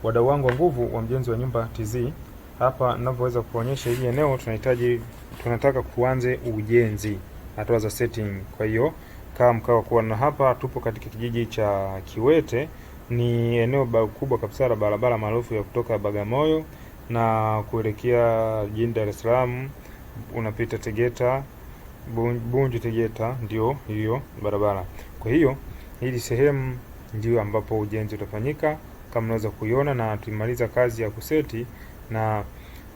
Wadau wangu wa nguvu wa Mjenzi wa Nyumba TZ, hapa ninavyoweza kuonyesha hili eneo tunataka kuanze ujenzi, hatua za setting. Kwa hiyo kama mkao kuona hapa tupo katika kijiji cha Kiwete, ni eneo kubwa kabisa la barabara maarufu ya kutoka Bagamoyo na kuelekea jijini Dar es Salaam, unapita Tegeta, Bunju Tegeta, ndio hiyo barabara. Kwa hiyo hili sehemu ndio ambapo ujenzi utafanyika kama unaweza kuiona, na tulimaliza kazi ya kuseti na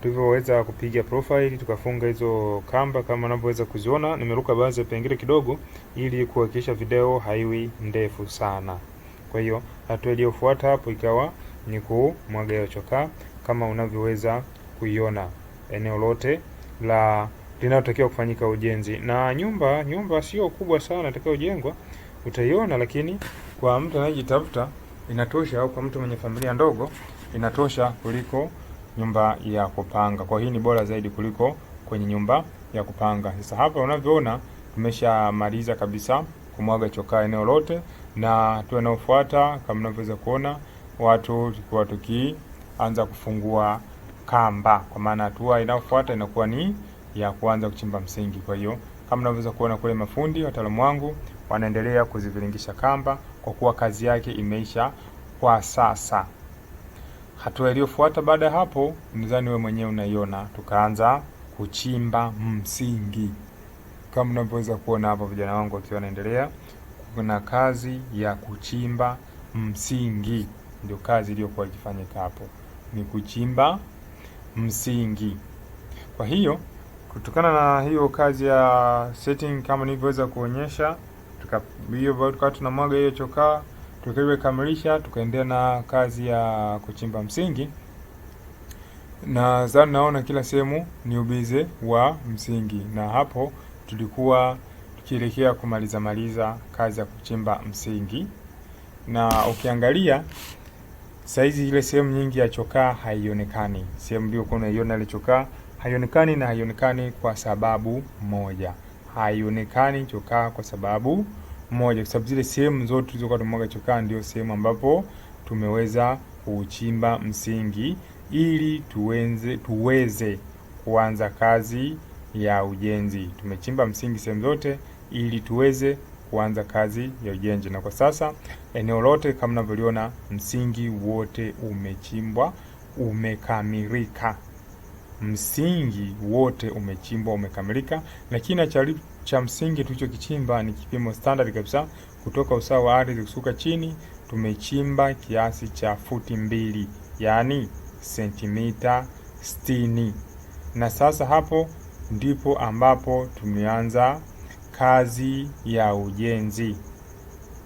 tulivyoweza kupiga profile tukafunga hizo kamba kama unavyoweza kuziona. Nimeruka baadhi ya vipengele kidogo ili kuhakikisha video haiwi ndefu sana. Kwa hiyo hatua iliyofuata hapo ikawa ni kumwaga hiyo chokaa kama unavyoweza kuiona eneo lote la linalotakiwa kufanyika ujenzi. Na nyumba sio kubwa sana itakayojengwa, utaiona, lakini kwa mtu anayejitafuta inatosha, au kwa mtu mwenye familia ndogo inatosha kuliko nyumba ya kupanga. Kwa hii ni bora zaidi kuliko kwenye nyumba ya kupanga. Sasa hapa unavyoona tumeshamaliza kabisa kumwaga chokaa eneo lote, na hatua inayofuata kama unavyoweza kuona watu tulikuwa tukianza kufungua kamba, kwa maana hatua inayofuata inakuwa ni ya kuanza kuchimba msingi. Kwa hiyo kama unavyoweza kuona kule mafundi wataalamu wangu wanaendelea kuziviringisha kamba kwa kuwa kazi yake imeisha kwa sasa. Hatua iliyofuata baada ya hapo, nadhani wewe mwenyewe unaiona, tukaanza kuchimba msingi. Kama unavyoweza kuona hapo vijana wangu wakiwa wanaendelea, kuna kazi ya kuchimba msingi. Ndio kazi iliyokuwa ikifanyika hapo, ni kuchimba msingi. Kwa hiyo kutokana na hiyo kazi ya setting kama nilivyoweza kuonyesha, tukawa tunamwaga hiyo chokaa, tukakamilisha, tukaendelea na kazi ya kuchimba msingi. Na zani naona kila sehemu ni ubize wa msingi, na hapo tulikuwa tukielekea kumaliza kazi ya kuchimba msingi. Na ukiangalia saizi ile sehemu nyingi ya chokaa haionekani. Sehemu ndio kuna iona ile chokaa haionekani, na haionekani kwa sababu moja. Haionekani chokaa kwa sababu moja, kwa sababu zile sehemu zote tulizokuwa tumwaga chokaa ndio sehemu ambapo tumeweza kuchimba msingi ili tuweze kuanza kazi ya ujenzi. Tumechimba msingi sehemu zote ili tuweze kuanza kazi ya ujenzi, na kwa sasa eneo lote kama mnavyoliona msingi wote umechimbwa, umekamilika. Msingi wote umechimbwa, umekamilika, lakini cha msingi tulichokichimba ni kipimo standard kabisa. Kutoka usawa wa ardhi kushuka chini tumechimba kiasi cha futi 2, yani sentimita 60. Na sasa hapo ndipo ambapo tumeanza kazi ya ujenzi.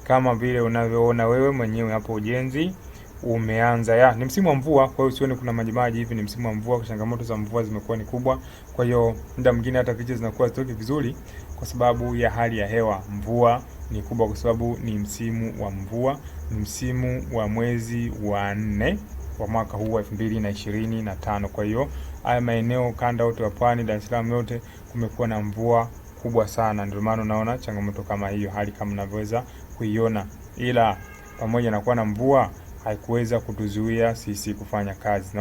Kama vile unavyoona wewe mwenyewe hapo, ujenzi umeanza. Ni msimu wa mvua, kwa hiyo usione kuna maji hivi, ni msimu wa mvua. Changamoto za mvua zimekuwa ni kubwa, kwa hiyo muda mwingine hata picha zinakuwa zitoki vizuri kwa sababu ya hali ya hewa. Mvua ni kubwa kwa sababu ni msimu wa mvua, ni msimu wa mwezi wa 4 wa mwaka huu wa 2025. Kwa hiyo haya maeneo kanda yote ya Pwani, Dar es Salaam yote kumekuwa na mvua kubwa sana, ndio maana unaona changamoto kama hiyo, hali kama unavyoweza kuiona. Ila pamoja na kuwa na mvua haikuweza kutuzuia sisi kufanya kazi.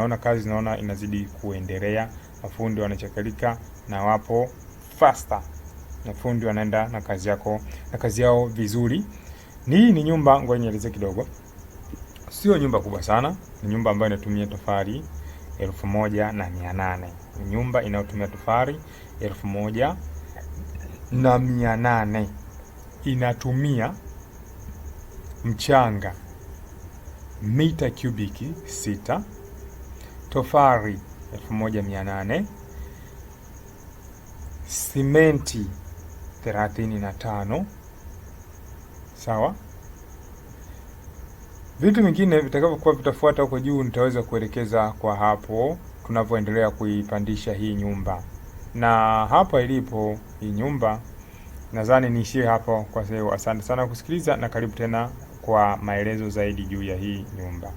Naona inazidi kuendelea, mafundi wanachakalika na wapo faster, mafundi wanaenda na kazi yao vizuri. Hii ni nyumba, ngoja nieleze kidogo. Sio nyumba kubwa sana, ni nyumba ambayo inatumia tofali 1800. Ni nyumba inayotumia tofali 1800. Inatumia mchanga mita kubiki 6, tofali 1800, simenti 35. Sawa. Vitu vingine vitakavyokuwa vitafuata huko juu nitaweza kuelekeza kwa hapo tunavyoendelea kuipandisha hii nyumba. Na hapa ilipo hii nyumba nadhani niishie hapo kwa leo. Asante sana kusikiliza na karibu tena kwa maelezo zaidi juu ya hii nyumba.